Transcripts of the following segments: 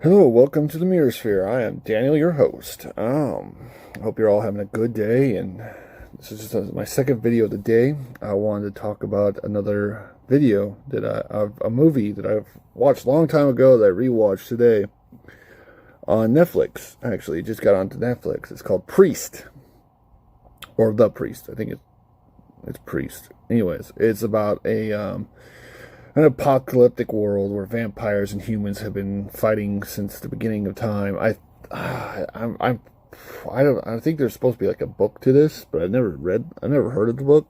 Hello, welcome to the Mirror Sphere. I am Daniel, your host. I hope you're all having a good day, and this is just my second video of the day. I wanted to talk about another video that of a movie that I've watched a long time ago that I rewatched today on Netflix. Actually, it just got onto Netflix. It's called Priest, or The Priest. I think it's Priest. Anyways, it's about an apocalyptic world where vampires and humans have been fighting since the beginning of time. I think there's supposed to be like a book to this, but I never heard of the book.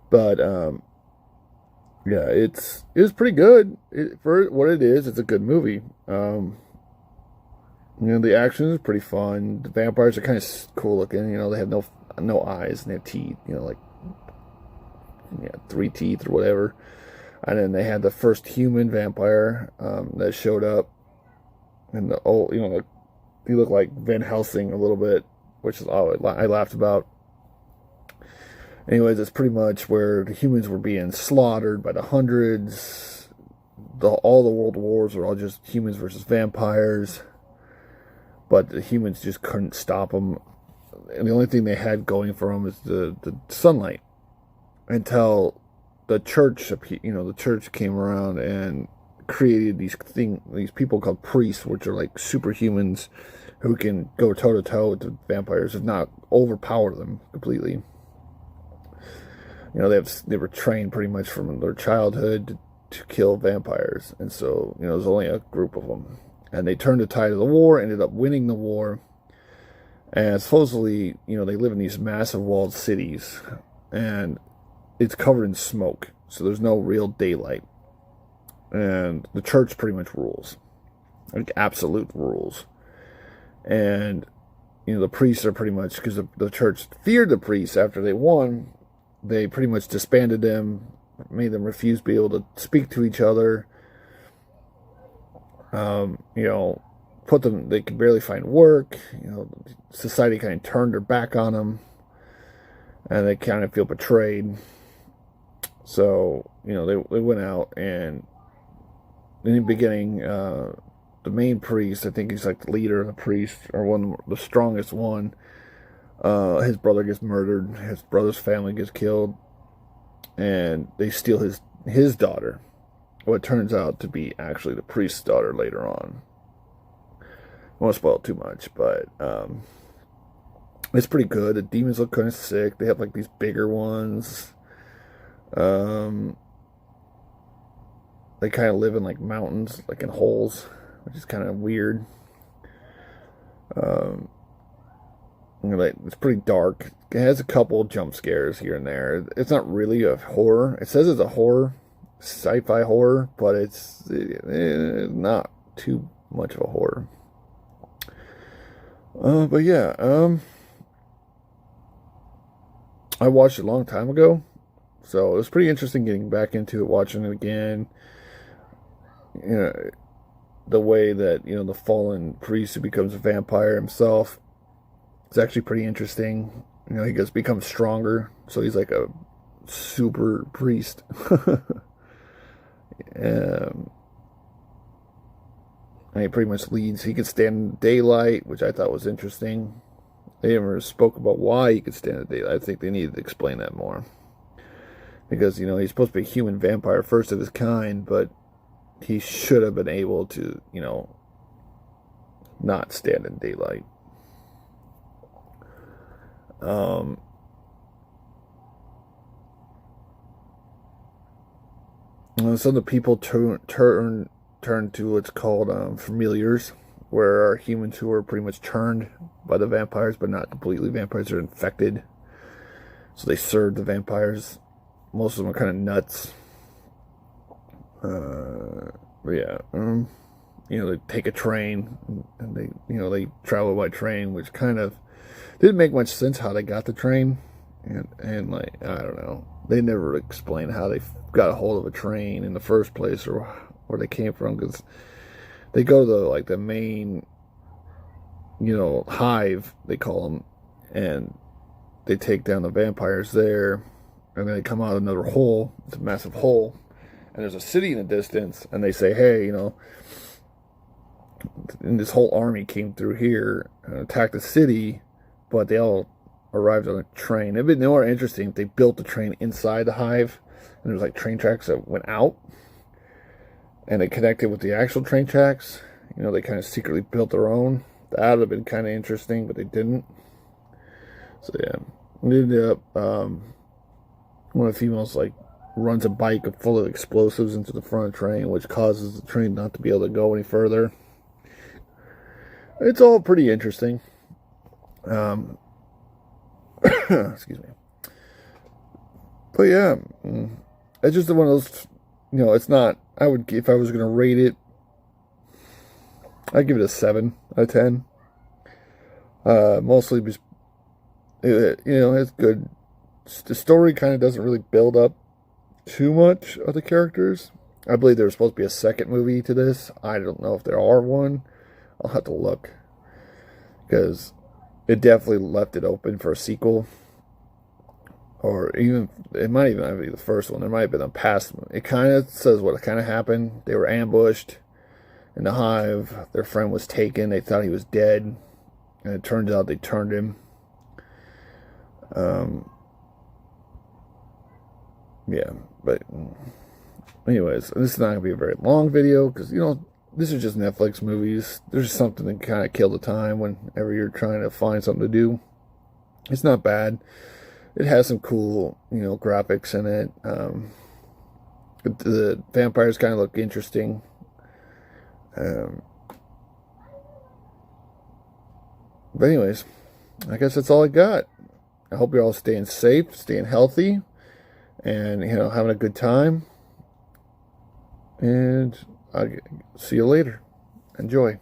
But yeah, it was pretty good for what it is. It's a good movie. The action is pretty fun. The vampires are kind of cool looking. They have no eyes and they have teeth. Like three teeth or whatever. And then they had the first human vampire that showed up, and he looked like Van Helsing a little bit, which is all I laughed about. Anyways, it's pretty much where the humans were being slaughtered by the hundreds. All the world wars were all just humans versus vampires, but the humans just couldn't stop them. And the only thing they had going for them is the sunlight until the church came around and created these people called priests, which are like superhumans who can go toe to toe with the vampires, if not overpower them completely. They were trained pretty much from their childhood to kill vampires, and so there's only a group of them, and they turned the tide of the war, ended up winning the war, and supposedly they live in these massive walled cities, and it's covered in smoke, so there's no real daylight. And the church pretty much rules. Like, absolute rules. And, the priests are pretty much, because the church feared the priests after they won, they pretty much disbanded them, made them refuse to be able to speak to each other. They could barely find work. Society kind of turned their back on them. And they kind of feel betrayed. So, they went out, and in the beginning, the main priest, I think he's like the leader of the priest, or the strongest one, his brother gets murdered, his brother's family gets killed, and they steal his daughter, what turns out to be actually the priest's daughter later on. I won't spoil it too much, but it's pretty good. The demons look kind of sick. They have like these bigger ones. They kind of live in like mountains, like in holes, which is kind of weird. It's pretty dark. It has a couple jump scares here and there. It's not really a horror. It says it's a horror, sci-fi horror, but it's not too much of a horror. But yeah, I watched it a long time ago. So it was pretty interesting getting back into it, watching it again. The way that, the fallen priest who becomes a vampire himself, it's actually pretty interesting. He becomes stronger, so he's like a super priest. And he pretty much leads. He can stand in daylight, which I thought was interesting. They never spoke about why he could stand in daylight. I think they needed to explain that more. Because, he's supposed to be a human vampire, first of his kind, but he should have been able to, not stand in daylight. Some of the people turn to what's called familiars, where are humans who are pretty much turned by the vampires, but not completely vampires. They're infected, so they serve the vampires. Most of them are kind of nuts. But yeah, they take a train, and they travel by train, which kind of didn't make much sense how they got the train, and like, I don't know, they never explain how they got a hold of a train in the first place, or where they came from, because they go to the main, hive, they call them, and they take down the vampires there. And then they come out another hole. It's a massive hole. And there's a city in the distance. And they say, hey, and this whole army came through here and attacked the city, but they all arrived on a train. It'd been more interesting if they built the train inside the hive, and there was like train tracks that went out, and they connected with the actual train tracks. You know, they kind of secretly built their own. That would have been kind of interesting, but they didn't. So yeah, it ended up one of the females like runs a bike full of explosives into the front of the train, which causes the train not to be able to go any further. It's all pretty interesting. Excuse me. But yeah, it's just one of those, you know, it's not, I would, if I was going to rate it, I'd give it a 7 out of 10. Mostly because, you know, it's good. The story kind of doesn't really build up too much of the characters. I believe there was supposed to be a second movie to this. I don't know if there are one. I'll have to look, because it definitely left it open for a sequel, or even it might even not be the first one. There might have been a past one. It kind of says what kind of happened. They were ambushed in the hive. Their friend was taken. They thought he was dead, and it turns out they turned him. Yeah, but anyways, this is not gonna be a very long video, because, you know, this is just Netflix movies. There's just something to kind of kill the time whenever you're trying to find something to do. It's not bad. It has some cool, you know, graphics in it. The vampires kind of look interesting. But anyways, I guess that's all I got. I hope you're all staying safe, staying healthy, and, you know, having a good time. And I'll see you later. Enjoy.